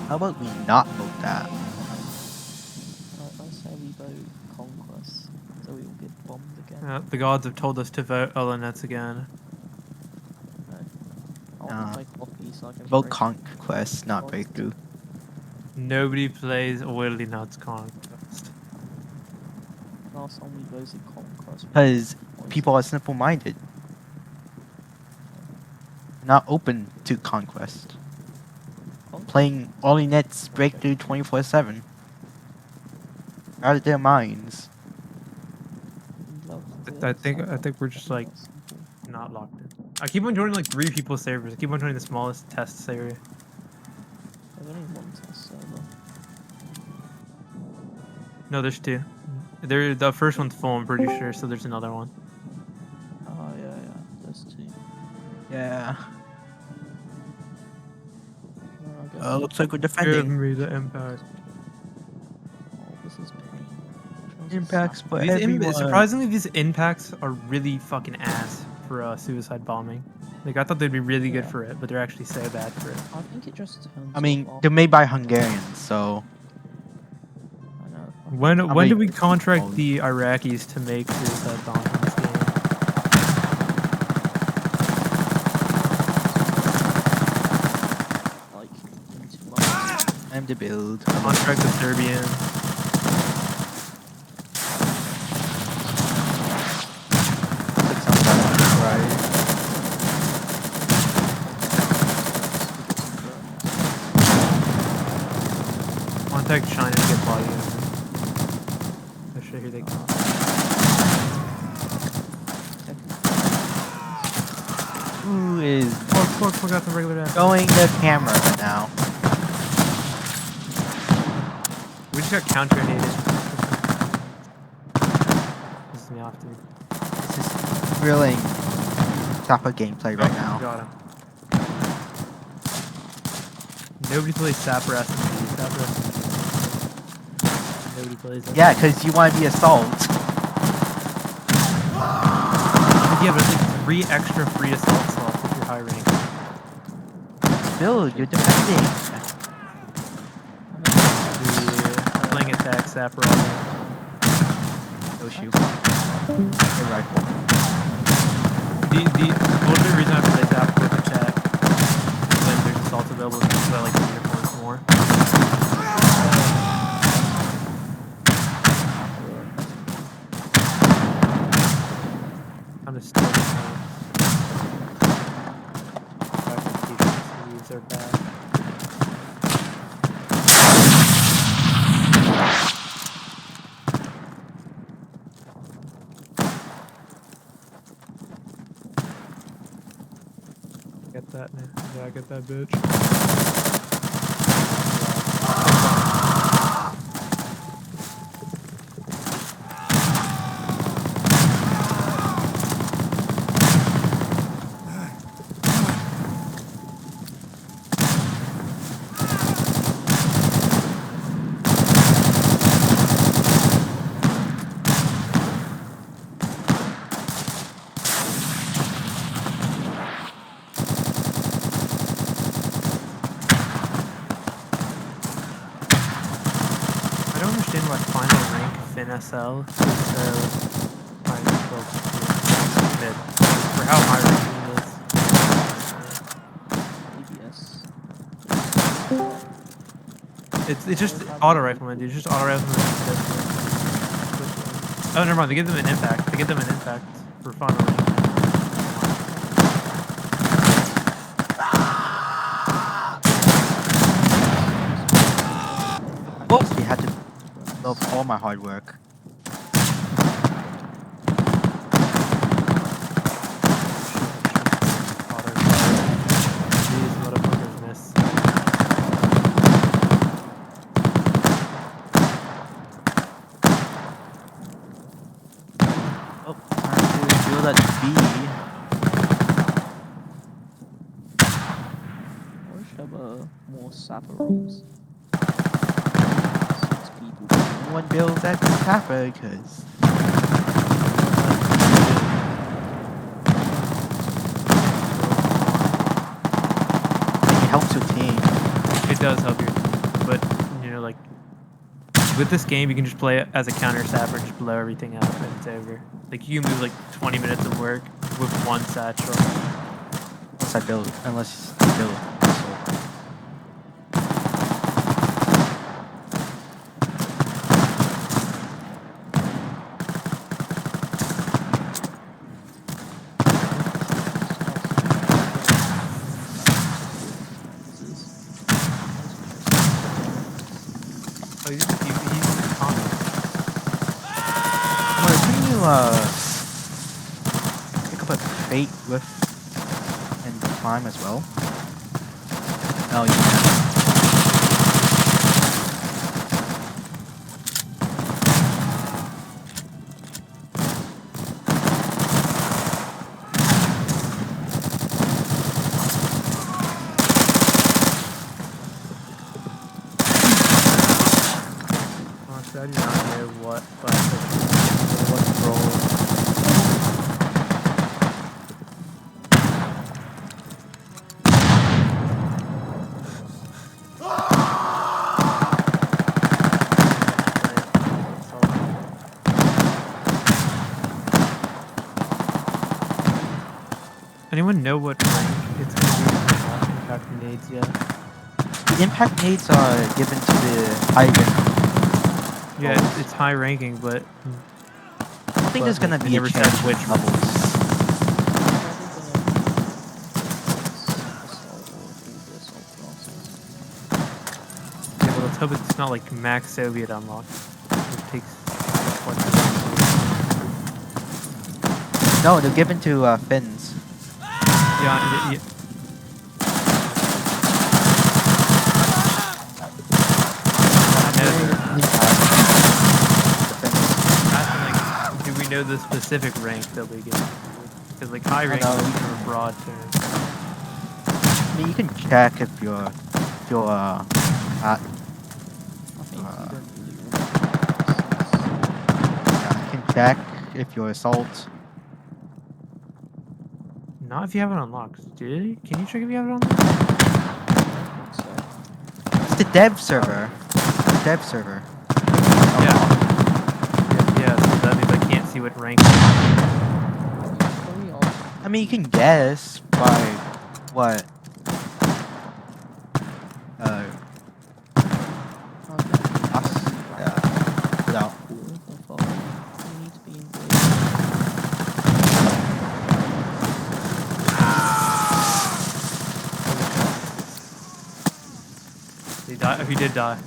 How about we not vote that? I say we vote Conquest, so we will get bombed again. The gods have told us to vote Elenets again. I want to play Poppy so I can Vote break Conquest, not Breakthrough. Nobody plays Oily Nuts Conquest. Last time we voted Conquest. Because people are simple-minded. Not open to Conquest. Playing Only Nets Breakthrough 24/7. Out of their minds. I think we're just like not locked in. I keep on joining like 3 people's servers. I keep on joining the smallest test server. There's only one test server. No, there's 2. The first one's full, I'm pretty sure, so there's another one. Oh yeah, there's 2. Yeah. No, Looks like we're Give defending. me the impact. Oh, this is pain. Impacts for everyone. Surprisingly, these impacts are really fucking ass for suicide bombing. Like, I thought they'd be really good for it, but they're actually so bad for it. I think it just turns. I mean, they're made by Hungarians, so. I know. When do we contract the Iraqis to make suicide bombs in this game? Like, in 2 months. Time to build. Contract the Serbian. Contact China to get body armor. Oh shit, here they come. Who is Forgot the regular app. going the camera now? We just got counter-hated. Pisses me off, dude. This is thrilling type of gameplay right now. Got him. Nobody plays Sapper SMG. Sapper SMG. Nobody plays that. Yeah, because you want to be assault. Yeah, but it's like 3 extra free assault slots if you're high rank. Build, you're defending. Yeah, playing attack Sapper all day. No shoot. Good rifle. The ultimate reason I play Sapper with attack when there's assaults available is because I like the uniforms more. I'm just still sleeves are bad. Get that, man. Yeah, get that bitch. I don't understand why final rank FinSL is so high mid. For how high ranking it is. It's just auto rifleman, dude. It's just auto rifleman. Oh, never mind. They give them an impact. They give them an impact for final rank. Whoops, we had to love all my hard work. These motherfuckers miss. Oh, time to build at B. I wish there were more Sapper rooms. 6 people. No one builds at Kappa because it helps your team. It does help your team. but you know, like with this game, you can just play it as a counter sapper and just blow everything up, and it's over. Like you can move like 20 minutes of work with one satchel. Unless you build a missile. Oh, you use the comment. Well, can you pick up a fate with and climb as well? Oh, you can. Honestly, I do not know what what's role. Anyone know what rank it's going to be for impact grenades yet? The impact nades are given to the high rank. Yeah, it's high ranking, but I don't think there's gonna they be a never said change which in levels. Yeah, but let's hope it's not like max Soviet unlock. It takes what? No, they're given to Finns. Yeah, like, do we know the specific rank that we get? Because like high rank is kind of a broad term. I mean, you can check if you're at. I think you don't really Yeah, you can check if you're assault. Not if you have it unlocked. Can you check if you have it unlocked? think so. It's the dev server. The dev server. Yeah, so that means I can't see what rank. Probably all. I mean, you can guess by what. Without. You need to be engaged. He died. He did die.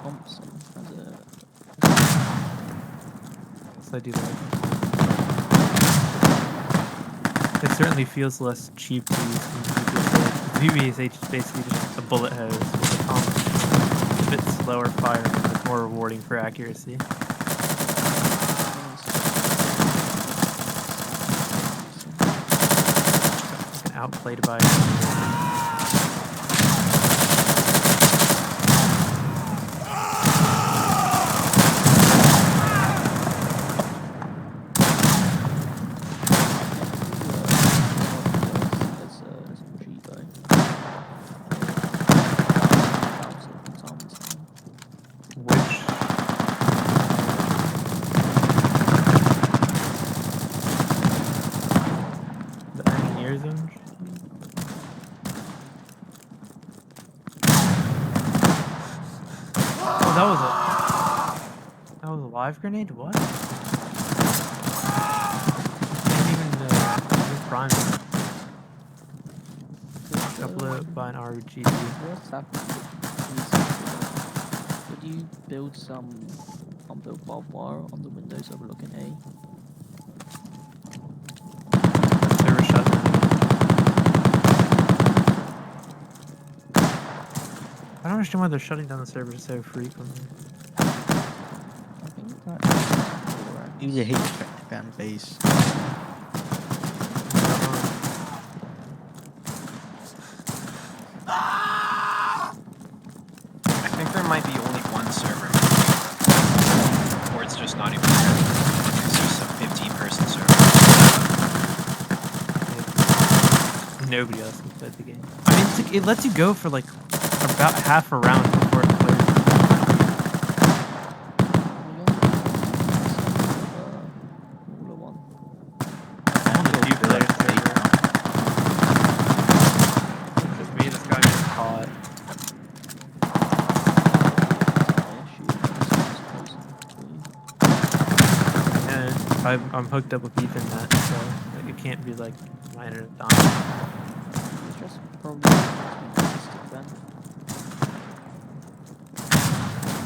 Thompson has a. So I do that. It certainly feels less cheap to use VBSH is basically just a bullet hose with a pump. It's a bit slower firing, but it's more rewarding for accuracy. Fucking outplayed by. That was a live grenade? What? Didn't even prime it. Upload by an RG. What's happened? Would you build some unbuilt barbed wire on the windows overlooking A? I don't understand why they're shutting down the server so frequently. I think that is Maybe they hate the fan base. I think there might be only one server, or it's just not even there. It's just a 15-person server. Nobody else can play the game. I mean, it lets you go for like about half a round before it closes. On the few players server. Just me, this guy gets caught. And I'm hooked up with Ethernet, so like, it can't be like my internet dying. It's just probably realistic then.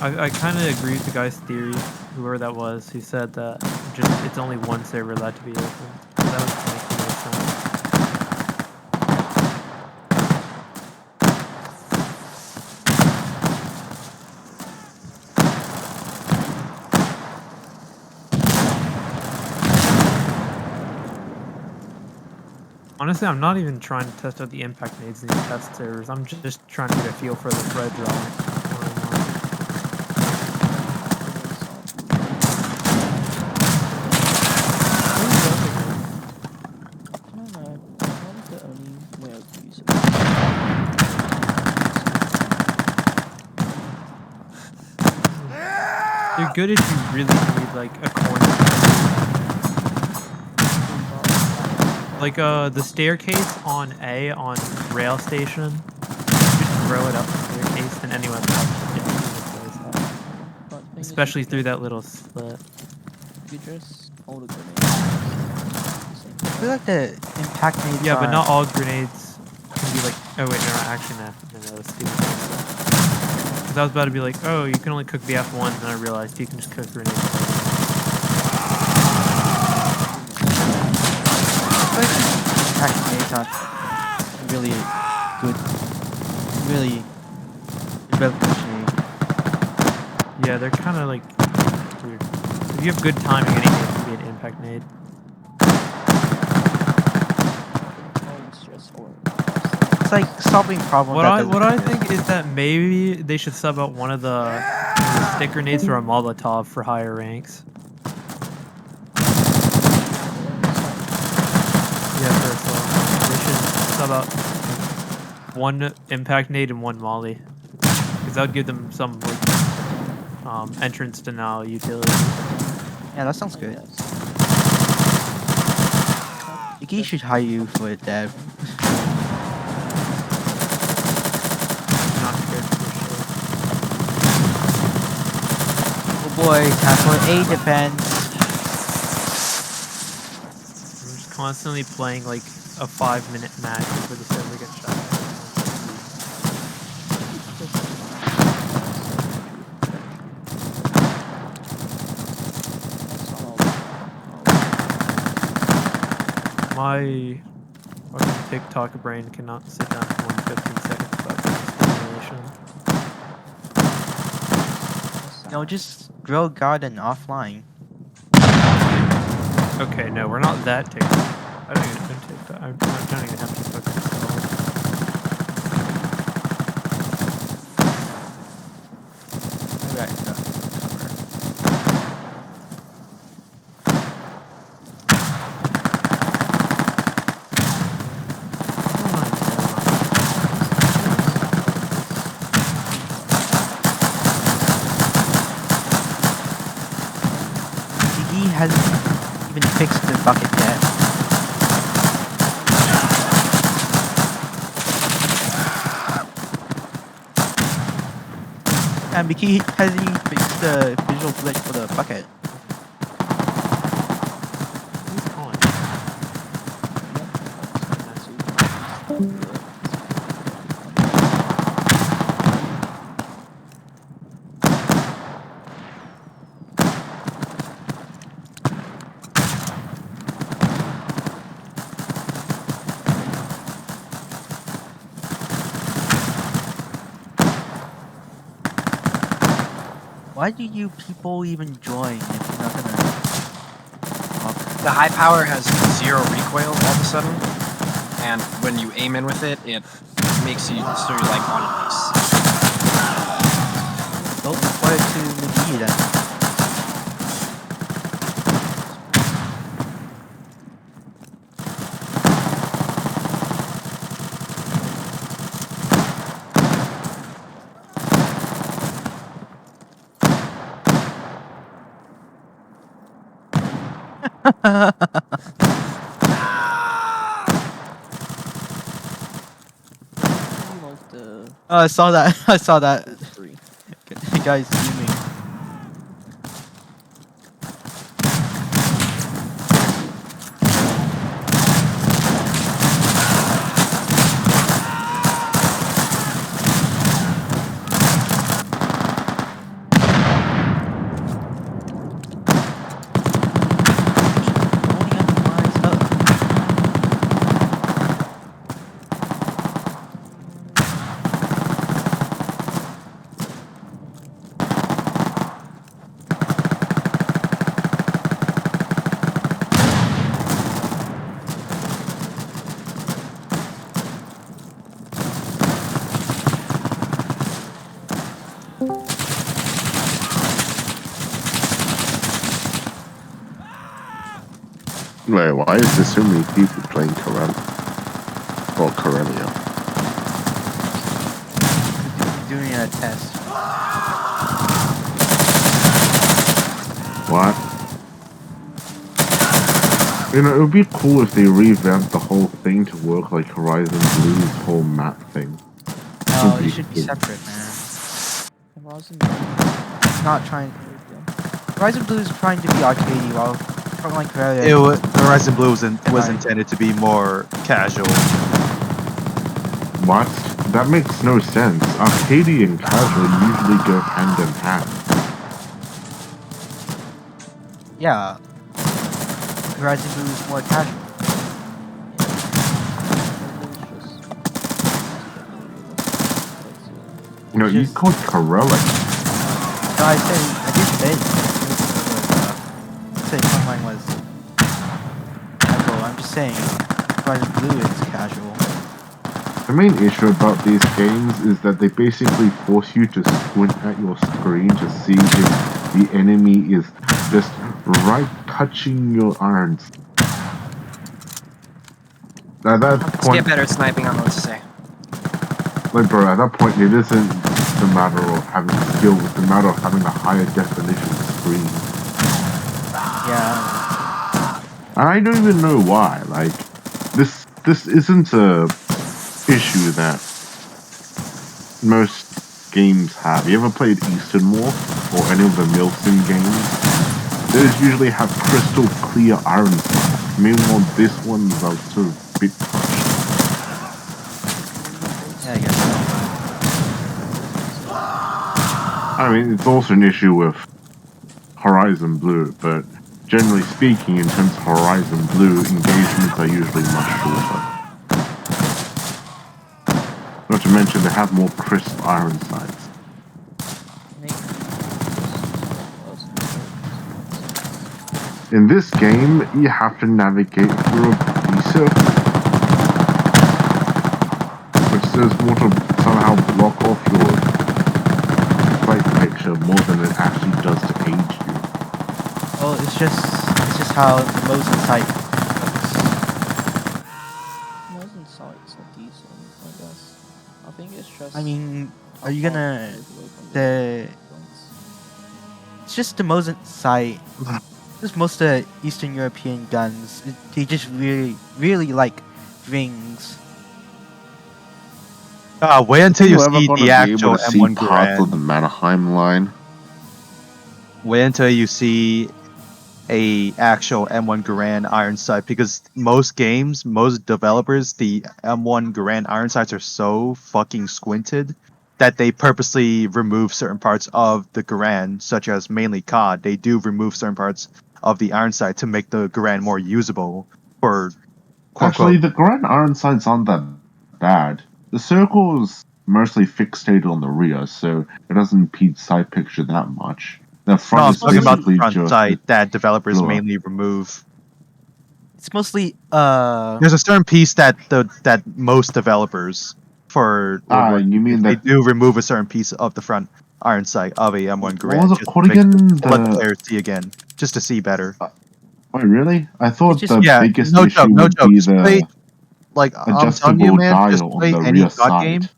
I kind of agree with the guy's theory, whoever that was, who said that just it's only one server allowed to be open. So that would make the most sense. Honestly, I'm not even trying to test out the impact nades in these test servers. I'm just trying to get a feel for the thread drawing. They're good if you really need like a corner. Like the staircase on A on rail station. Just throw it up the staircase and anyone else. Especially through that little slit. You just hold a grenade. I feel like the impact nades Yeah, but are- not all grenades can be like. Oh wait, no, actually no. No, that's stupid. Because I was about to be like, oh, you can only cook the F1, and then I realized you can just cook grenades. impact nades aren't really good. Really revolutionary. Yeah, they're kind of like weird. If you have good timing, anything can be an impact nade. It's like solving problems. What I think is that maybe they should sub out one of the stick grenades for a Molotov for higher ranks. Yeah, first of all, they should sub out one impact nade and one molly, because that would give them some like entrance denial utility. Yeah, that sounds good. Iki should hire you for it, Dad. Not good for sure. Oh boy, time for A defense. I'm just constantly playing like a 5-minute match before the server gets shut down. My fucking TikTok brain cannot sit down for more than 15 seconds without stimulation. No, just drill garden offline. Okay, no, we're not that TikTok. I don't even have TikTok. I don't even have TikTok installed. Alright, cover. He hasn't even fixed the bucket yet. And Mickey hasn't even fixed the visual glitch for the bucket. Who's calling? Why do you people even join if you're not gonna talk? The high power has 0 recoil all of a sudden, and when you aim in with it, it makes you so you're like on ice. Don't report it to McGee then. You like the Oh, I saw that. I saw that. three. The guy's zooming. Holding up the lines up. Wait, why is there so many people playing Corel? Or Corellia? Doing a test. What? You know, it would be cool if they revamped the whole thing to work like Horizon Blue's whole map thing. No, Would it be should be cool. separate, man. Horizon. It's not trying. Horizon Blue is trying to be arcadey, while Frontline Corellia. Horizon Blue was Right. intended to be more casual. What? That makes no sense. Arcadey and casual usually go hand in hand. Yeah. Horizon Blue is more casual. You know, you Just- called Corella. No, I did say Frontline was casual. I'm just saying Horizon Blue is casual. The main issue about these games is that they basically force you to squint at your screen to see if the enemy is just right touching your irons. At that Let's point, get better at sniping on those, say. like bro, at that point it isn't the matter of having skill, it's the matter of having a higher definition screen. Yeah. And I don't even know why. Like, this isn't a issue that most games have. You ever played Eastern War or any of the Milsim games? Those usually have crystal clear iron sights. Meanwhile, this one's like sort of bit crushed. Yeah, I guess. I mean, it's also an issue with Horizon Blue, but generally speaking, in terms of Horizon Blue, engagements are usually much shorter. Not to mention they have more crisp iron sights. In this game, you have to navigate through a circle, which serves more to somehow block off your sight picture more than it actually does to aid you. Well, it's just how the Mosin site works. Mosin sites are decent, I guess. I think it's just. I mean, how are you far gonna it is away from the? points. It's just the Mosin site. Just most of the Eastern European guns, they just really like rings. Wait until you Are ever see gonna the be actual able to see M1 parts of the Garand. Mannerheim line? Wait until you see a actual M1 Garand iron sight, because most games, most developers, the M1 Garand iron sights are so fucking squinted that they purposely remove certain parts of the Garand, such as mainly COD. They do remove certain parts of the iron sight to make the Garand more usable for quote Actually, unquote. the Grand Iron sights aren't that bad. The circles mostly fixated on the rear, so it doesn't impede side picture that much. The No, front I'm is talking about the basically front just sight that developers blur. mainly remove. It's mostly There's a certain piece that most developers for You mean they that? do remove a certain piece of the front iron sight of a M1 What Garand was it just called to fix it, again? to let the players see again, just to see better. Wait, really? I It's thought just the Yeah, biggest no issue joke, no would joke. be Just play, the like I'm telling you, adjustable man, just dial on play the any rear COD side. game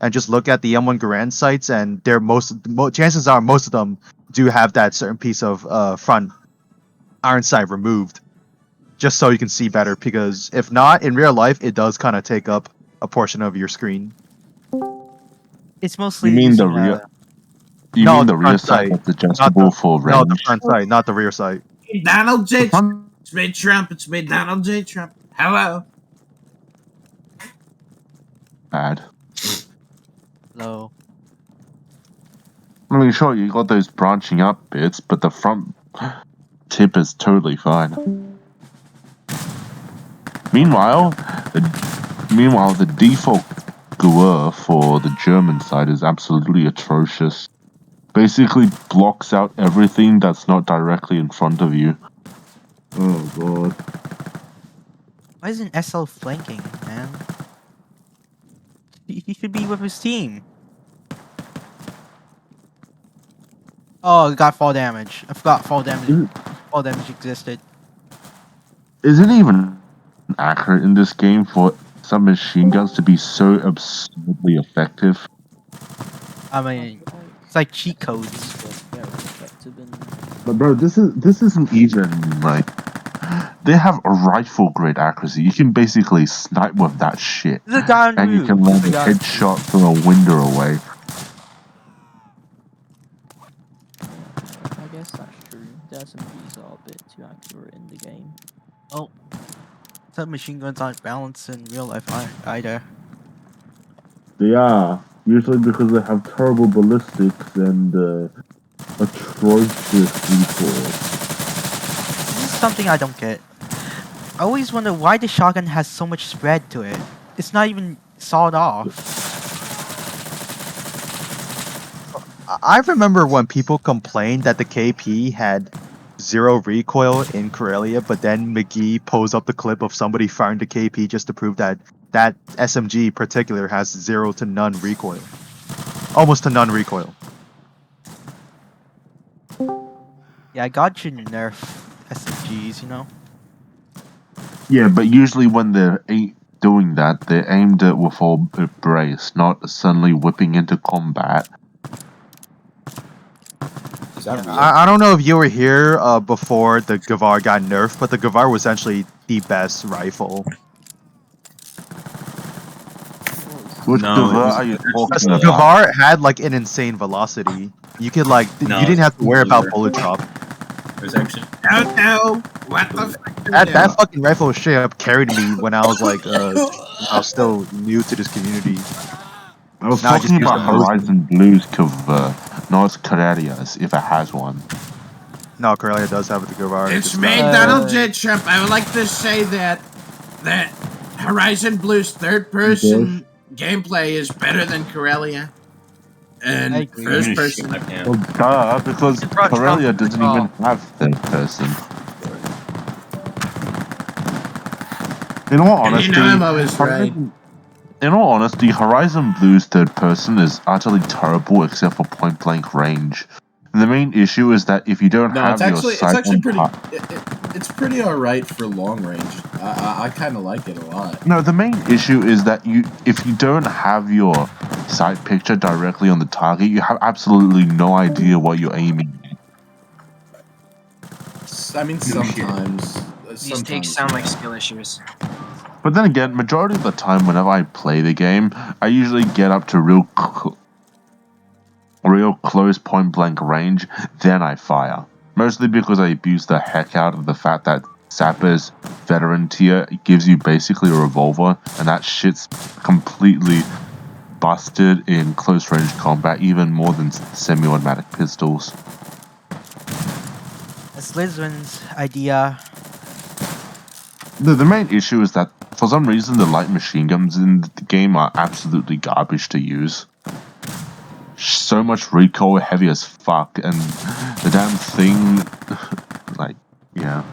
and just look at the M1 Garand sights, and they're chances are most of them do have that certain piece of front iron sight removed, just so you can see better. Because if not, in real life, it does kind of take up a portion of your screen. it's You mostly mean the using rear? You No, mean the the rear front side sight, that's not the adjustable for no, the range? front sight, not the rear sight. Hey, Donald The J. front, It's me, Trump. It's me, Donald J. Trump. Hello. bad. low. I mean, sure, you got those branching up bits, but the front tip is totally fine. Meanwhile, the default GUI for the German side is absolutely atrocious. Basically blocks out everything that's not directly in front of you. Oh god. Why isn't SL flanking, man? He should be with his team. Oh, it got fall damage. I forgot fall damage. Fall damage existed. Is it even accurate in this game for some machine guns to be so absurdly effective? I I mean, feel it's like cheat codes. Very effective in But bro, this isn't even like they have a rifle grade accuracy. You can basically snipe with that shit, There's a guy on and you roof. can land There's a guy on roof. headshot from a window away. I guess that's true. The SMGs are a bit too accurate in the game. Oh, submachine guns aren't balanced in real life either. They are usually because they have terrible ballistics and atrocious recoil. This is something I don't get. I always wonder why the shotgun has so much spread to it. It's not even sawed off. I remember when people complained that the KP had 0 recoil in Karelia, but then McGee pulls up the clip of somebody firing the KP just to prove that that SMG particular has 0 to none recoil. Almost to none recoil. Yeah, I got you nerf SMGs, you know? Yeah, but usually when they're doing that, they're aimed at with all brace, not suddenly whipping into combat. Is that real? I don't know if you were here before the Gavar got nerfed, but the Gavar was essentially the best rifle. Which No, Gavar it was- are you Because talking the about? Gavar had like an insane velocity. You could like No, you didn't have to worry about newer. bullet drop. It was actually Oh no! What the fuck? That fucking rifle straight up carried me when I was like I was still new to this community. I was No, I just talking used about the Mosin. Horizon Blues Gavar, not Karelias, if it has one. No, Karelia does have the Gavar. It's just me, not- Donald J. Trump. I would like to say that Horizon Blue's third-person gameplay is better than Karelia. I And agree. I'm first gonna shit person. my pants. Well, duh, because It brought Trump Karelia to the doesn't even top. have third person. In all And honesty, you know I'm always right. In all honesty, Horizon Blue's third person is utterly terrible except for point blank range. The main issue is that if you don't No, have your sight on pretty. top, It's pretty alright for long range. I kind of like it a lot. no, the main issue is that if you don't have your sight picture directly on the target, you have absolutely no idea what you're aiming at. I mean, No shit. sometimes. These takes sound like skill issues. But then again, majority of the time whenever I play the game, I usually get up to real close point blank range, then I fire. Mostly because I abuse the heck out of the fact that Sapper's veteran tier gives you basically a revolver, and that shit's completely busted in close range combat, even more than semi-automatic pistols. That's Lizwin's idea. The main issue is that For some reason, the light machine guns in the game are absolutely garbage to use. So much recoil, heavy as fuck, and the damn thing, like, yeah.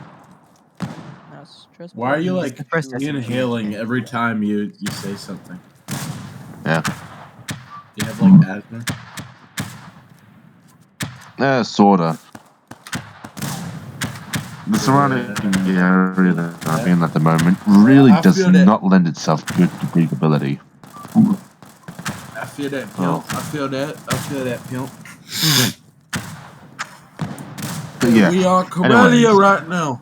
That's stress Why are you balls. like the first SMG inhaling game. every time you say something? Yeah. Do you have like asthma? Sorta. The surrounding area that I'm in at the moment really I does feel that. not lend itself to good breathability. I feel that pimp. Oh. I feel that pimp. But yeah. We are Corellia Anyways. right now.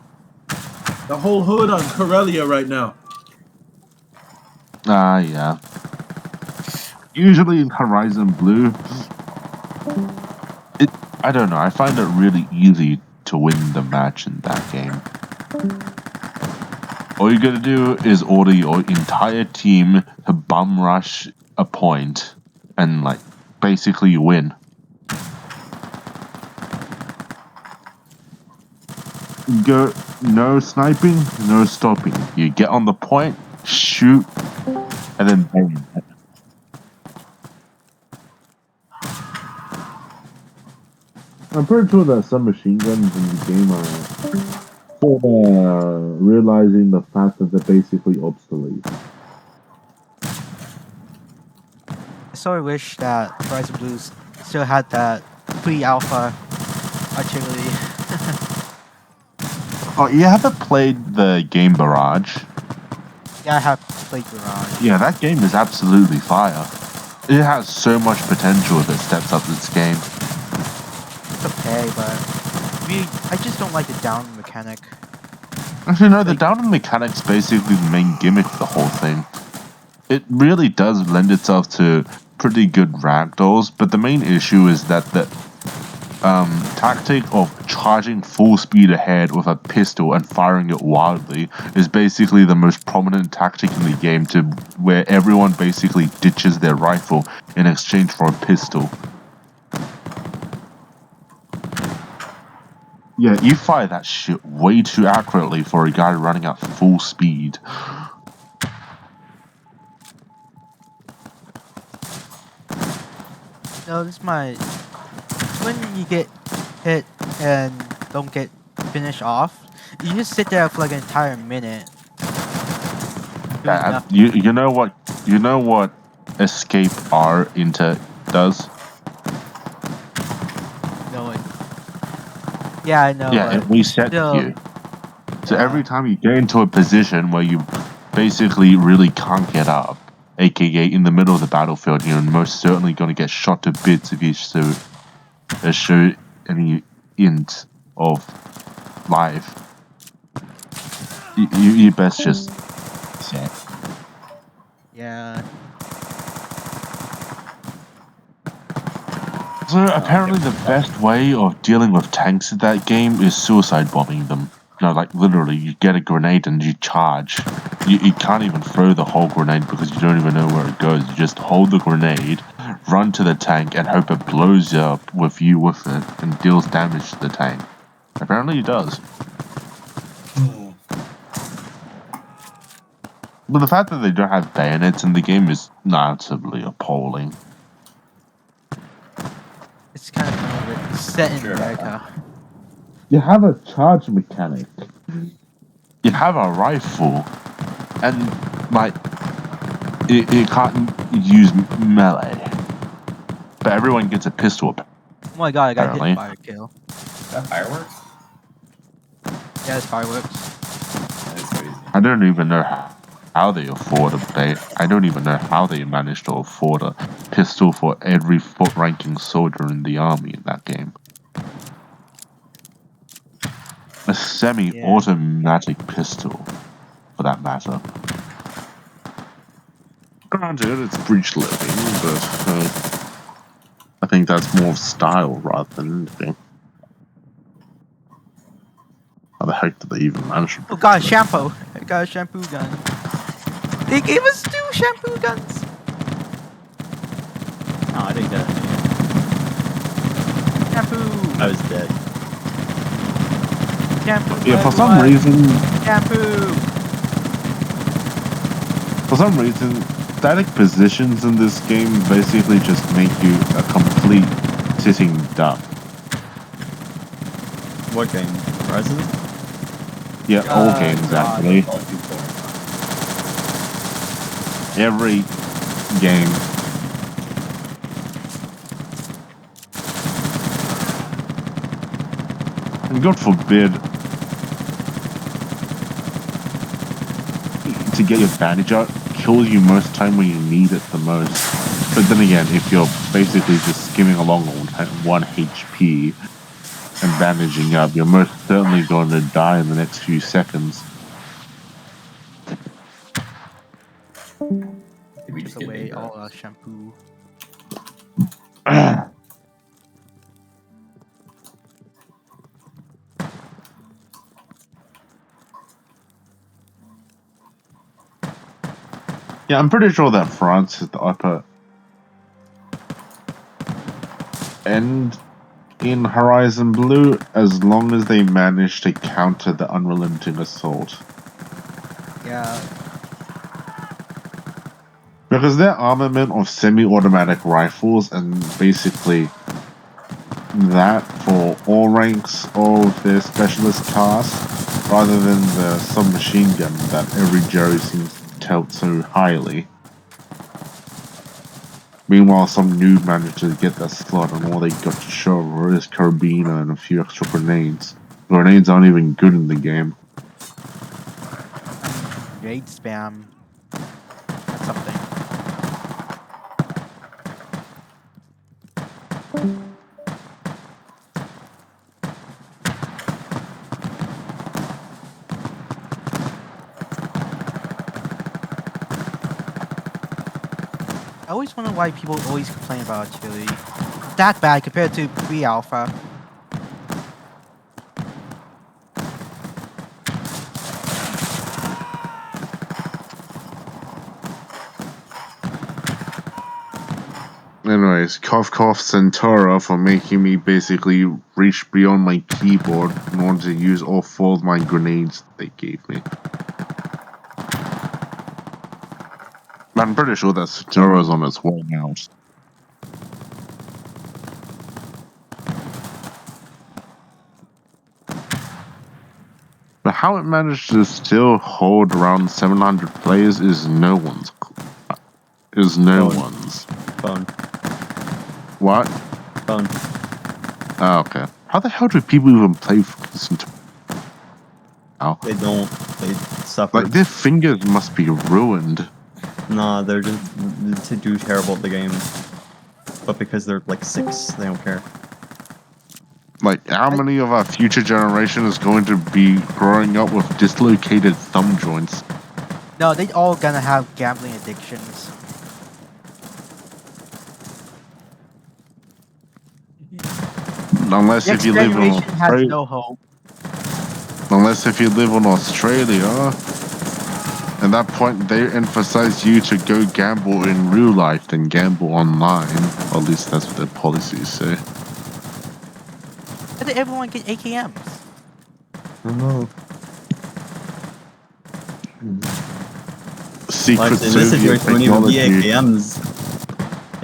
The whole hood on Corellia right now. Yeah. Usually in Horizon Blue, I don't know, I find it really easy to win the match in that game. All you gotta do is order your entire team to bum rush a point and, like, basically you win. Go, no sniping, no stopping. You get on the point, shoot, and then bang. I'm pretty sure that some machine guns in the game are for realizing the fact that they're basically obsolete. I sort of wish that Horizon Blues still had that pre-alpha artillery. Oh, you haven't played the game Barrage? Yeah, I have played Garage. Yeah, that game is absolutely fire. It has so much potential if it steps up its game. It's okay, but I just don't like the down mechanic. Actually, no, the down mechanic's basically the main gimmick of the whole thing. It really does lend itself to pretty good ragdolls, but the main issue is that the tactic of charging full speed ahead with a pistol and firing it wildly is basically the most prominent tactic in the game, to where everyone basically ditches their rifle in exchange for a pistol. Yeah, you fire that shit way too accurately for a guy running at full speed. No, this is my... When you get hit and don't get finished off, you just sit there for like an entire minute. doing Yeah, nothing. you know what escape R into does? No one. Yeah, I know. Yeah, it but resets still, you. So yeah. every time you get into a position where you basically really can't get up, aka in the middle of the battlefield, you're most certainly going to get shot to bits if you show any hint of life. You best just set. Yeah. So apparently the best way of dealing with tanks in that game is suicide bombing them. No, like literally, you get a grenade and you charge. You can't even throw the whole grenade because you don't even know where it goes. You just hold the grenade, run to the tank, and hope it blows up with you with it and deals damage to the tank. Apparently it does. But the fact that they don't have bayonets in the game is absolutely appalling. It's kind of funny that it's set in America. You have a charge mechanic. You have a rifle, and like it can't use melee. But everyone gets a pistol. Oh my god, I got Apparently. hit by a kill. Is that fireworks? Yeah, it's fireworks. That is crazy. I don't even know how they afford I don't even know how they managed to afford a pistol for every foot-ranking soldier in the army in that game. A semi-automatic pistol, for that matter. Granted, it's breach living, but I think that's more style rather than anything. How the heck did they even manage to... Oh god, shampoo! I got a shampoo gun. They gave us 2 shampoo guns! No, I didn't get it. Shampoo! I was dead. Shampoo! Yeah, for some everyone. reason... Shampoo! For some reason, static positions in this game basically just make you a complete sitting duck. What game? Horizon? Yeah, all games God. actually. Oh, 2-4. Every game. And God forbid to get your advantage out kills you most time when you need it the most. But then again, if you're basically just skimming along on 1 HP and bandaging up, you're most certainly going to die in the next few seconds. Did we Took just get away name all drops? shampoo. Yeah, I'm pretty sure that France is the upper end in Horizon Blue as long as they manage to counter the unrelenting assault. Yeah, Because their armament of semi-automatic rifles and basically that for all ranks of their specialist class, rather than the submachine gun that every Jerry seems to tout so highly. Meanwhile, some noob managed to get that slot and all they got to show is Carbina and a few extra grenades. Grenades aren't even good in the game. raid spam. That's something. I always wonder why people always complain about Chile. That bad compared to pre-alpha. Anyways, cough cough Centaura for making me basically reach beyond my keyboard in order to use all 4 of my grenades they gave me. I'm pretty sure that Centaura's on its way out. But how it managed to still hold around 700 players is no one's. Phone. What? Phone. Oh, okay. How the hell do people even play Centaura? They don't. They suffer. Like, their fingers must be ruined. Nah, they're just to do terrible at the game. But because they're like 6, they don't care. Like, how many of our future generation is going to be growing up with dislocated thumb joints? No, they all gonna have gambling addictions. Unless if Next you live in generation has Australia. no hope. Unless if you live in Australia. At that point, they emphasize you to go gamble in real life than gamble online. Or at least that's what their policies say. How did everyone get AKMs? I don't know. Secret Like, in this Soviet situation, wouldn't even be technology. AKMs.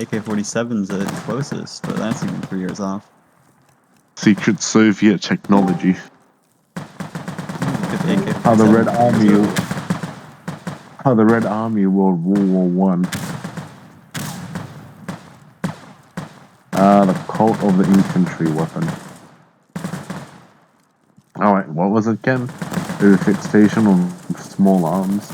AK-47's the closest, but that's even 3 years off. Secret Soviet technology. If AK-47 How the Red 3 years Army. old. How the Red Army World War One. The cult of the infantry weapon. Alright, what was it again? The fixation of small arms.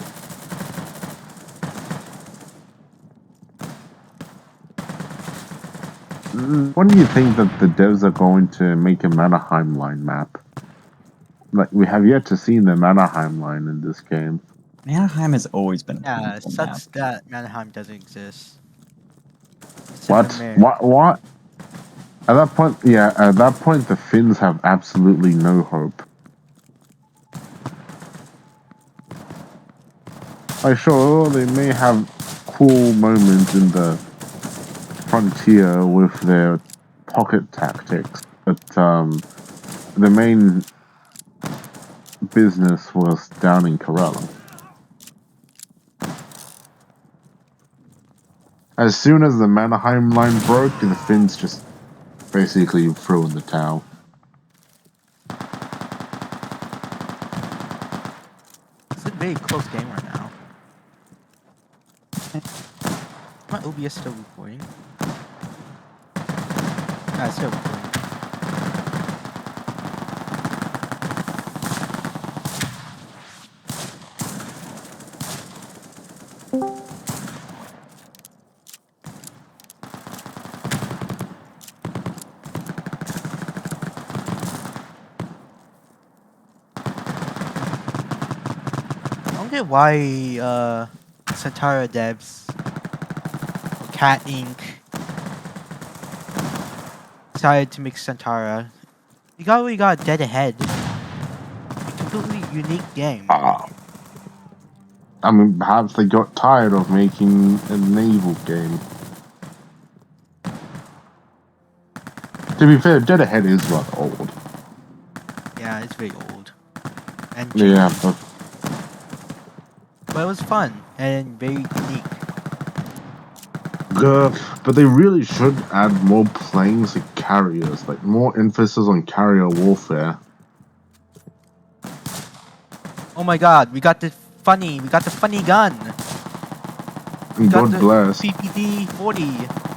When do you think that the devs are going to make a Mannerheim line map? Like, we have yet to see the Mannerheim line in this game. Anaheim has always been a Yeah, painful map. sucks that Mannheim doesn't exist. It's What? What? At that point, yeah, at that point the Finns have absolutely no hope. Like, sure, they may have cool moments in the frontier with their pocket tactics, but the main business was down in Kerala. As soon as the Mannerheim line broke, the Finns just basically threw in the towel. It's a very close game right now. My OBS still recording? Ah, it's still recording. I don't get why Centara devs or Cat Inc. decided to make Centara. We got Dead Ahead. A completely unique game. I mean, perhaps they got tired of making a naval game. To be fair, Dead Ahead is rather old. Yeah, it's very old. And Yeah, cheesy. but But it was fun and very unique. but they really should add more planes and carriers, like more emphasis on carrier warfare. Oh my god, we got the funny gun. And Got God the bless. PPD 40.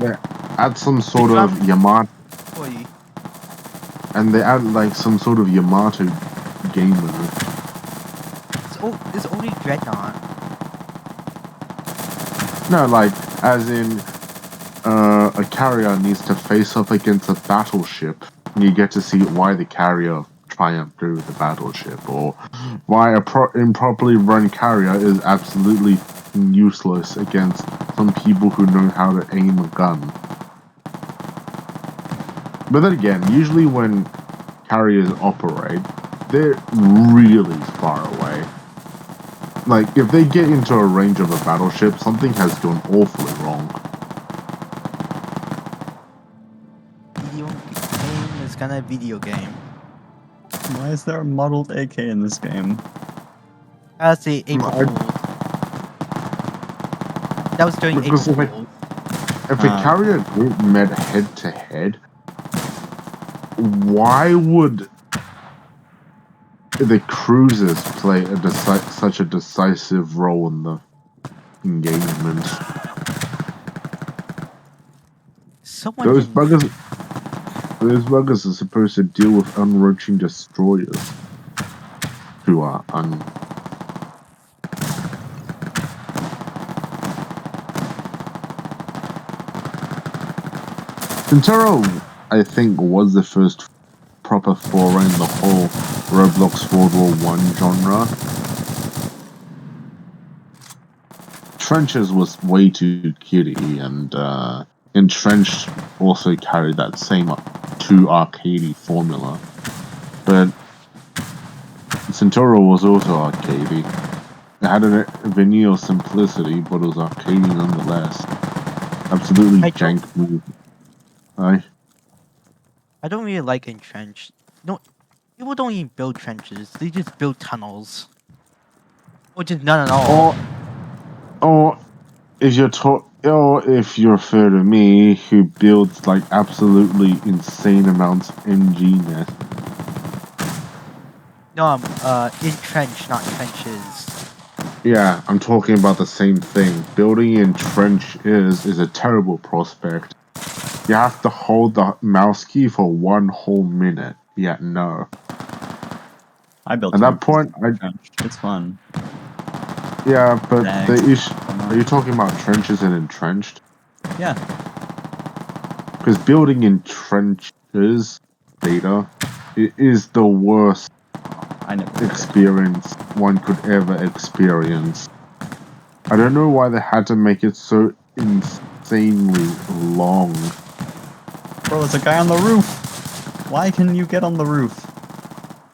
Yeah, add some sort of drum- Yamato, 40. and they add like some sort of Yamato game mode. It's only Dreadnought. No, like as in a carrier needs to face up against a battleship. And you get to see why the carrier triumphed through the battleship, or why a improperly run carrier is absolutely useless against some people who know how to aim a gun. But then again, usually when carriers operate, they're really far away. Like, if they get into a range of a battleship, something has gone awfully wrong. Video game is gonna video game. Why is there a modeled AK in this game? That's the April I- Fool. That was during April Because Fool. if a carrier group met head to head, why would the cruisers play such a decisive role in the engagement? Someone Those didn't- buggers are supposed to deal with unroaching destroyers, who are Centero, I think, was the first proper foray in the whole Roblox World War I genre. Trenches was way too kiddie, and Entrenched also carried that same too arcadey formula. But Centauro was also arcadey. It had a veneer of simplicity, but it was arcadey nonetheless. Absolutely jank move. Aye. I don't really like entrenched. No, people don't even build trenches. They just build tunnels, which is none at all. Or if if you refer to me, who builds like absolutely insane amounts of MG net. No, I'm entrenched, not trenches. Yeah, I'm talking about the same thing. Building in trenches is a terrible prospect. You have to hold the mouse key for 1 whole minute. Yeah, no. I built At that point, it's fun. Yeah, but the issue... Are Are you talking about trenches and entrenched? Yeah. Because building in trenches, data, it is the worst experience one could ever experience. I don't know why they had to make it so insanely long. Bro, there's a guy on the roof! Why can you get on the roof?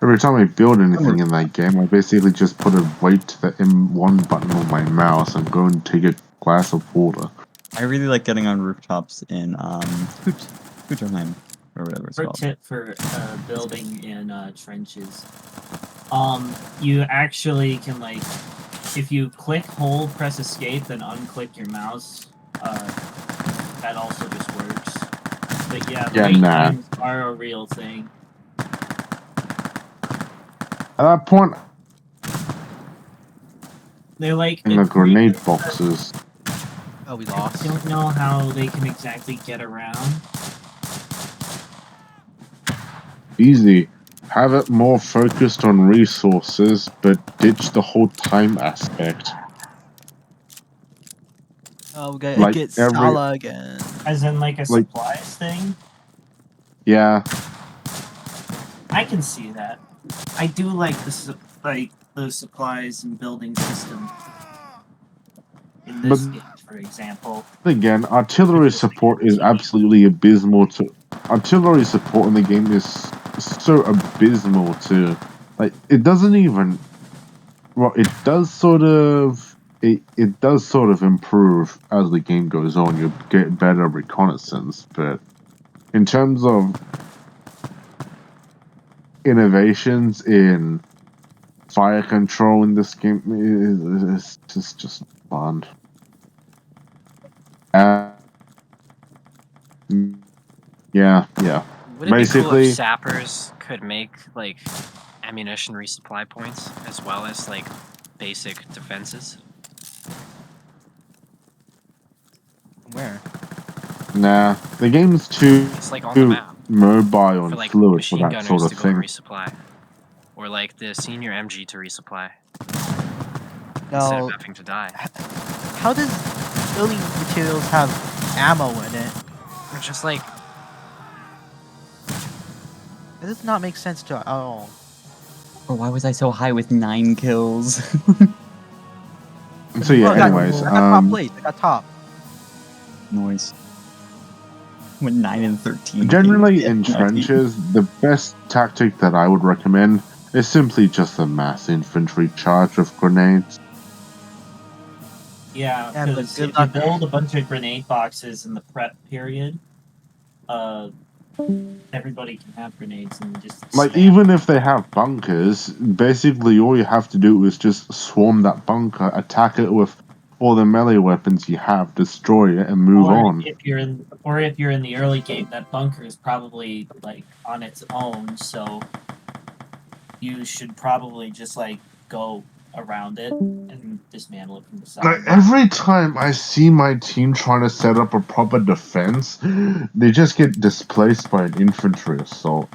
Every time I build anything in that game, I basically just put a weight to the M1 button on my mouse and go and take a glass of water. I really like getting on rooftops in Kucherheim, or whatever it's Pro called. tip for building in trenches. You actually can, like, if you click, hold, press escape, then unclick your mouse, that also just works. But yeah, the Yeah, wait nah. times are a real thing. At that point, They're like in the a grenade boxes, Oh, we I lost. don't know how they can exactly get around. easy. Have it more focused on resources, but ditch the whole time aspect. Oh, we gotta Like, get every- Sala again. As in like a Like- supplies thing. Yeah, I can see that. I do like the supplies and building system. In this But- game, for example. again, artillery support is absolutely abysmal to. Artillery support in the game is so abysmal to. Like, it doesn't even. Well, it does sort of. It does sort of improve as the game goes on. You get better reconnaissance, but in terms of innovations in fire control in this game, it's just fun. Yeah. Would it be cool Basically- if sappers could make like ammunition resupply points as well as like basic defenses? Where? Nah, the game's too It's like on the map mobile for and like fluid for machine that gunners sort to of go and thing. resupply, or like the senior MG to resupply instead No. of having to die. How does building materials have ammo in it? Or just like It does not make sense to at all. Or why was I so high with 9 kills? So yeah, Oh, I got- anyways, I got top place. I got top. Noise. With 9 and 13. generally kills. in Yeah, trenches, the best tactic that I would recommend is simply just a mass infantry charge of grenades. Yeah, Yeah, but because good if you luck. build a bunch of grenade boxes in the prep period, everybody can have grenades and just Like, spam. even if they have bunkers, basically all you have to do is just swarm that bunker, attack it with all the melee weapons you have, destroy it, and move or on. if you're in the early game, that bunker is probably like on its own, so you should probably just like go around it and dismantle it from the side. Like, every time I see my team trying to set up a proper defense, they just get displaced by an infantry assault.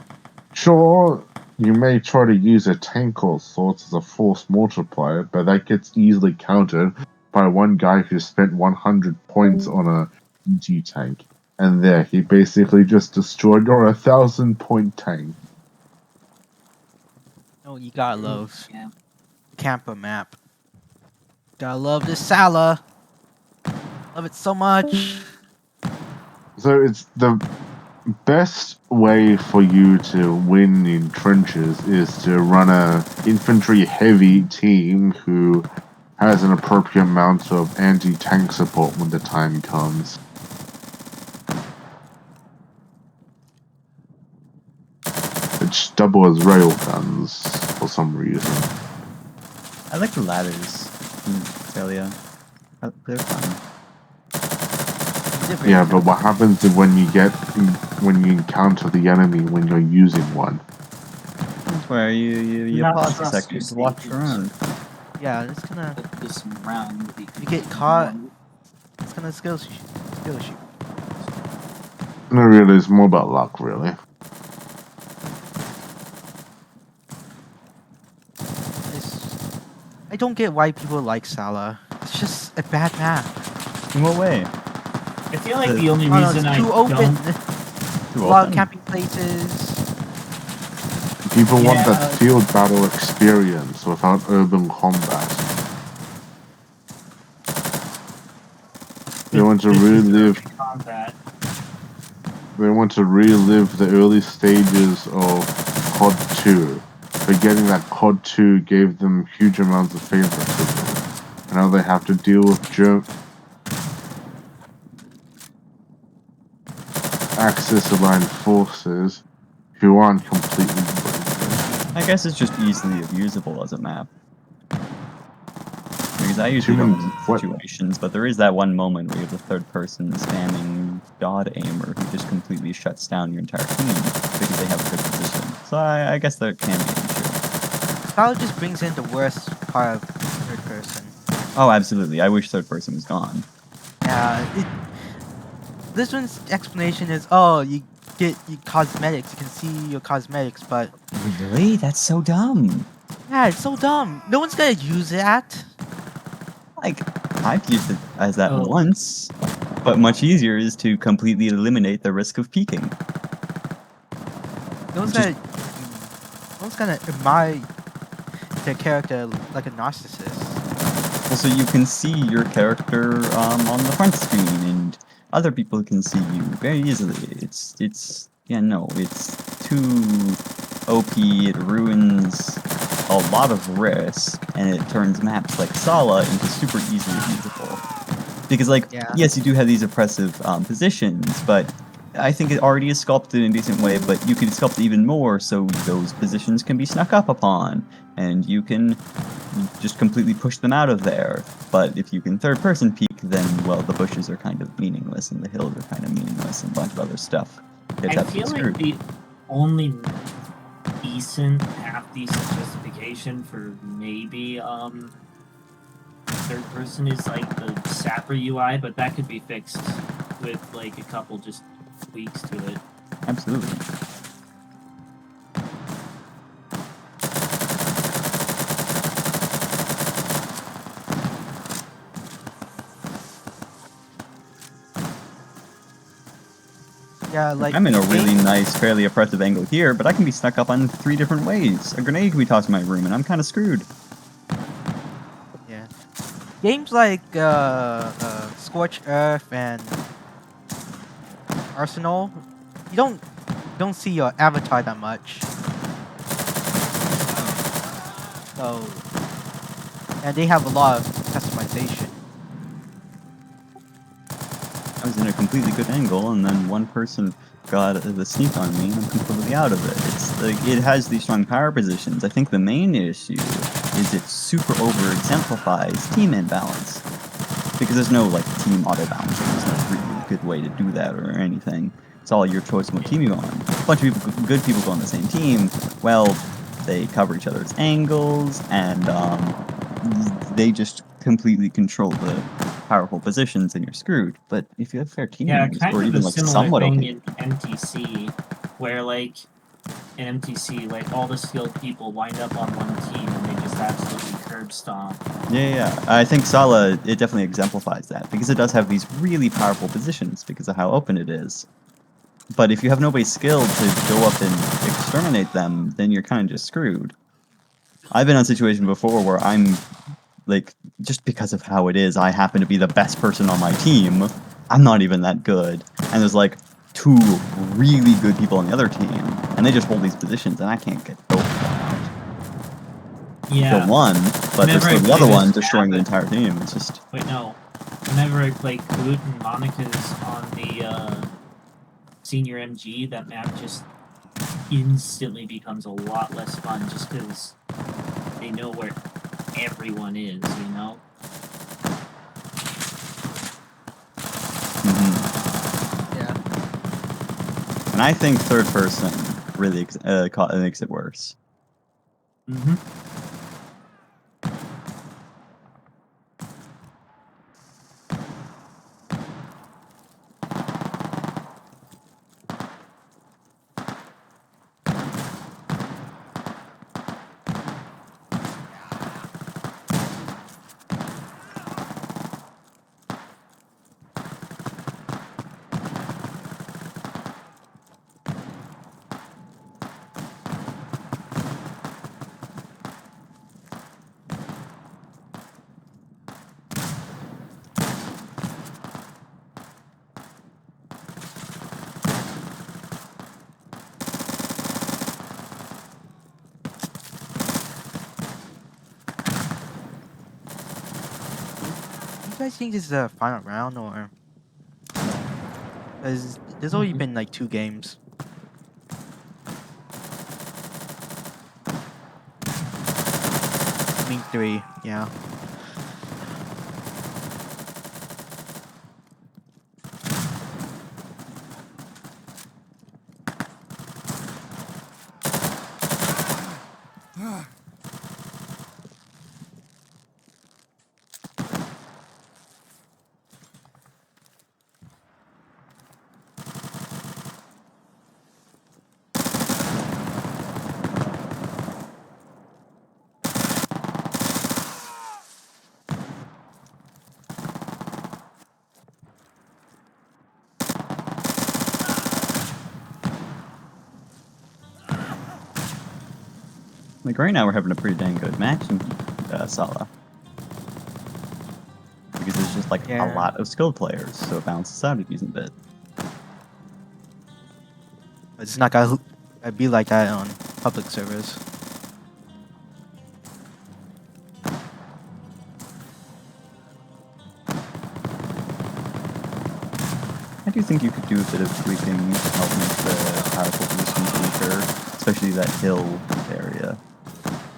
Sure, you may try to use a tank or sorts as a force multiplier, but that gets easily countered by one guy who spent 100 points on a EG tank. And there, he basically just destroyed your 1,000-point tank. Oh, you gotta love Yeah. camper map. Gotta love this Sala. Love it so much. So it's the best way for you to win in trenches is to run a infantry heavy team who has an appropriate amount of anti-tank support when the time comes. It's double as rail guns for some reason. I like the ladders in Australia. They're fun. Yeah, but what happens when you encounter the enemy when you're using one? That's where you Not pause a trust second your to watch stages. around. Yeah, it's gonna. This round. You get caught. It's gonna skill shoot. No, really, it's more about luck, really. I don't get why people like Sala. It's just a bad map. In what way? I feel like the only Oh, no, reason it's I too open. don't Too A lot of open? camping places. People want Yeah. that field battle experience without urban combat. They want to relive. combat. They want to relive the early stages of COD 2. Forgetting that COD 2 gave them huge amounts of favoritism. And now they have to deal with Axis-aligned forces who aren't completely broken. I guess it's just easily abusable as a map. Because I usually Too don't many in situations, but there is that one moment where you have the third person spamming god aimer who just completely shuts down your entire team because they have a good position. So I guess that can be an issue. Style just brings in the worst part of third person. Oh, absolutely. I wish third person was gone. Yeah, this one's explanation is, oh, you get your cosmetics, you can see your cosmetics, but Really? That's so dumb. yeah, it's so dumb. No one's gonna use that. Like, I've used it as that Oh. once, but much easier is to completely eliminate the risk of peeking. No one's Just- gonna, no one's gonna admire their character like a narcissist. Well, so you can see your character on the front screen, and other people can see you very easily. It's too OP. It ruins a lot of risk, and it turns maps like Sala into super easily usable. Because, like, Yeah. yes, you do have these oppressive positions, but I think it already is sculpted in a decent way, but you can sculpt it even more so those positions can be snuck up upon, and you can just completely push them out of there. But if you can third-person peek, then, well, the bushes are kind of meaningless, and the hills are kind of meaningless, and a bunch of other stuff gets I absolutely feel like screwed. the only half-decent justification for maybe third person is like the Sapper UI, but that could be fixed with like a couple just tweaks to it. Absolutely. Yeah, like I'm in a really nice, fairly oppressive angle here, but I can be snuck up on 3 different ways. A grenade can be tossed in my room, and I'm kind of screwed. Yeah, games like Scorched Earth and Arsenal, you don't see your avatar that much. So, and they have a lot of customization. I was in a completely good angle, and then one person got the sneak on me, and I'm completely out of it. It's like, it has these strong power positions. I think the main issue is it super over-exemplifies team imbalance. Because there's no, like, team auto-balancing. There's no really good way to do that or anything. It's all your choice of what team you go on. A bunch of people, good people go on the same team. Well, they cover each other's angles, and they just completely control the powerful positions, and you're screwed. But if you have fair Yeah, teams, kind or of even a like similar somewhat thing okay, in MTC, where like in MTC, like all the skilled people wind up on one team and they just absolutely curb stomp. yeah, I think Sala, it definitely exemplifies that, because it does have these really powerful positions because of how open it is. But if you have nobody skilled to go up and exterminate them, then you're kind of just screwed. I've been in a situation before where I'm, like, just because of how it is, I happen to be the best person on my team. I'm not even that good. And there's, like, 2 really good people on the other team, and they just hold these positions, and I can't get both of them out. Yeah. For one, but there's Whenever I still the play other this one destroying the map, entire team. It's just... Wait, no. Whenever I play Coot and Monica's on the senior MG, that map just instantly becomes a lot less fun just because they know where everyone is, you know? Yeah. And I think third person really makes it worse. Mm-hmm. You guys think this is a final round, or there's only been like 2 games? I mean 3, yeah. Like right now, we're having a pretty dang good match in Sala. Because there's just like a Yeah. lot of skilled players, so it balances out a decent bit. It's not gonna be like that on public servers. I do think you could do a bit of tweaking to help make the powerful positions weaker, especially that hill area.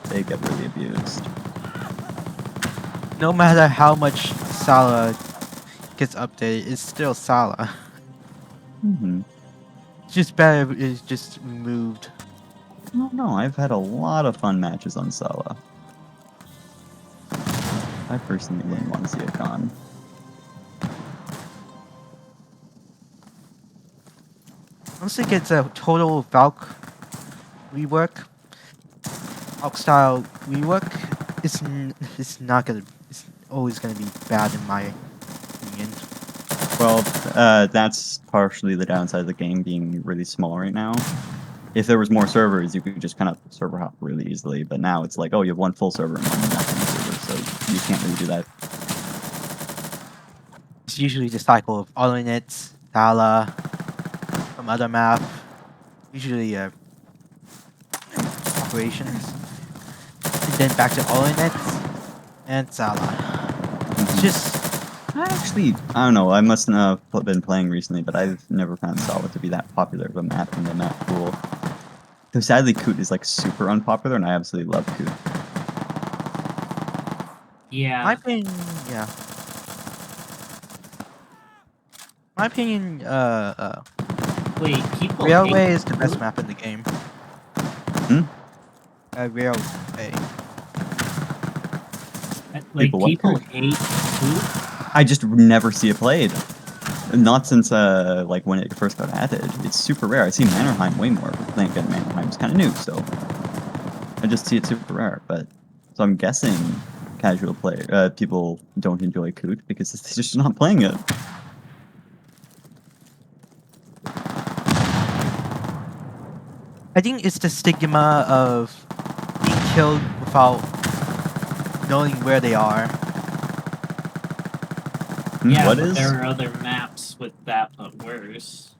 They get really abused. No matter how much Sala gets updated, it's still Sala. Mm-hmm. It's just better if it's just removed. I don't know, I've had a lot of fun matches on Sala. I personally wouldn't want to see it gone. Once it gets a total Valk rework, Valk style rework, it's not gonna. It's always gonna be bad in my opinion. Well, that's partially the downside of the game being really small right now. If there was more servers, you could just kind of server hop really easily, but now it's like, oh, you have one full server and one nothing server, so you can't really do that. It's usually the cycle of alternate, Sala, some other map, usually operations, and then back to alternate and Sala. It's just Actually, I don't know, I must not have been playing recently, but I've never found Sala to be that popular of a map in the map pool. Though sadly, Coot is like super unpopular, and I absolutely love Coot. Yeah. my opinion, yeah. My opinion, Wait, people Railway hate is the best Coot? map in the game. Hmm? Railway. Like, People what? people hate Coot? I just never see it played. Not since like when it first got added. It's super rare. I see Mannerheim way more, but then again, Mannerheim's kind of new, so I just see it super rare. But so I'm guessing casual people don't enjoy Coot because they're just not playing it. I think it's the stigma of being killed without knowing where they are. Yeah, What but is? there are other maps with that, but worse.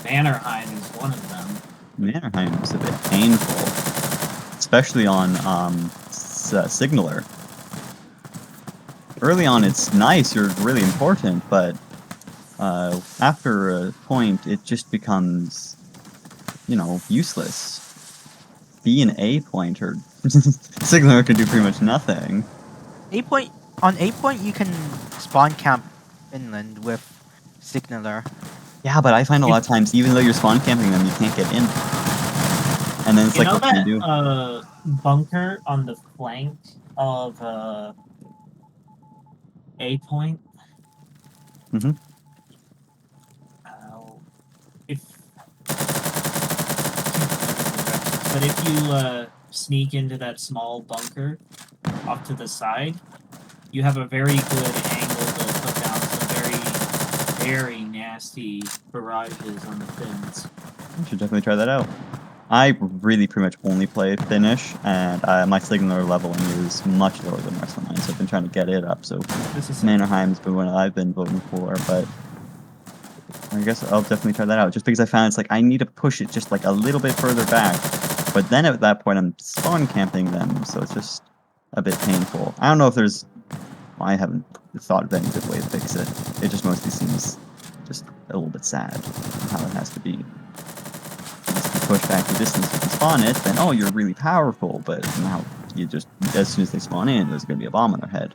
Mannerheim is one of them. Mannerheim's a bit painful, especially on Signaler. Early on, it's nice. You're really important, but after a point, it just becomes, useless. Be an A point or Signaler can do pretty much nothing. On 8 point, you can spawn camp inland with Signaler. Yeah, but I find a lot of times, even though you're spawn camping them, you can't get in. And then it's You like, know what can you do? that bunker on the flank of A point? Mhm. But if you sneak into that small bunker off to the side, you have a very good angle to put down some very nasty barrages on the fins. You should definitely try that out. I really pretty much only play Finnish, and my Signaler leveling is much lower than the rest of mine, so I've been trying to get it up. So Mannerheim's been one I've been voting for, but I guess I'll definitely try that out, just because I found it's like I need to push it just like a little bit further back, but then at that point I'm spawn camping them, so it's just a bit painful. I don't know if there's... I haven't thought of any good way to fix it. It just mostly seems just a little bit sad how it has to be. Push back the distance you can spawn it, then oh, you're really powerful, but now you just, as soon as they spawn in, there's going to be a bomb on their head.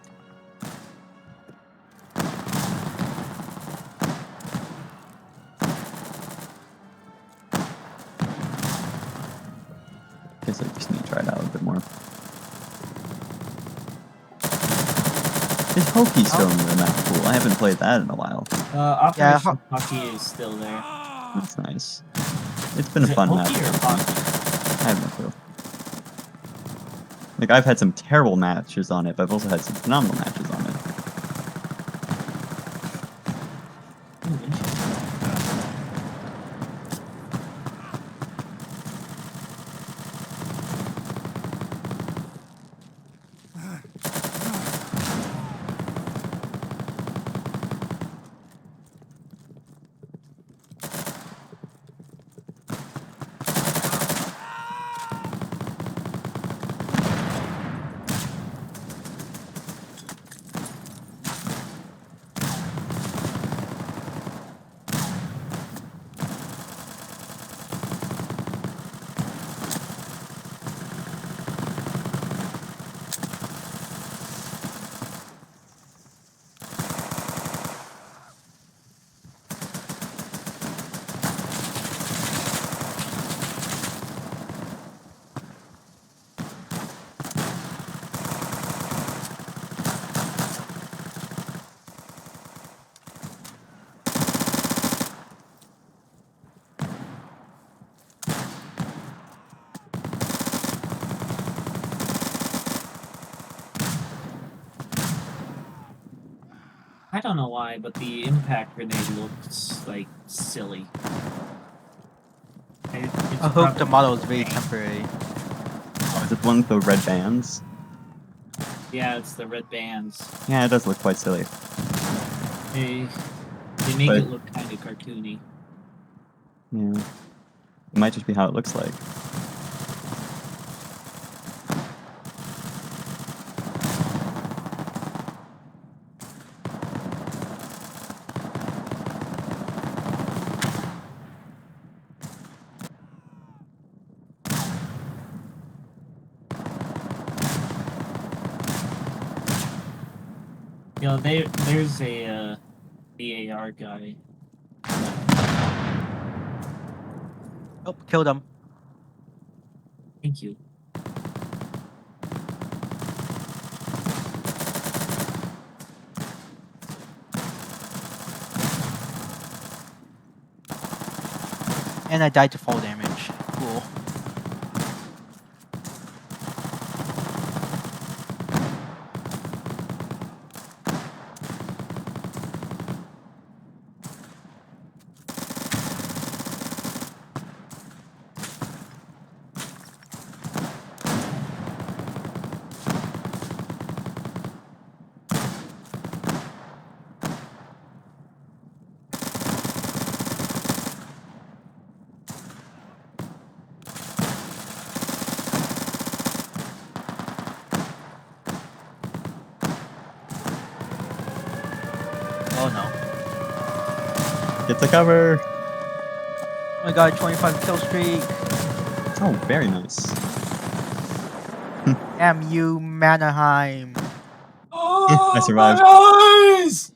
Guess I just need to try it out a bit more. Is Hokey still in the map pool? I haven't played that in a while. Operation Hockey is still there. That's nice. It's been a fun match. I have no clue. Like, I've had some terrible matches on it, but I've also had some phenomenal matches on it. don't know why, but the impact grenade looks like silly. It's I hope the probably- model is very temporary. Oh, is it one with the red bands? Yeah, it's the red bands. Yeah, it does look quite silly. They make But- it look kind of cartoony. Yeah. It might just be how it looks like. You know, there's a BAR guy. Oh, killed him. Thank you. And I died to fall damage. Cool. Oh no. Get the cover! Oh my god, 25 kill streak. Oh, very nice. Damn you, Manaheim. Oh, I survived. my eyes!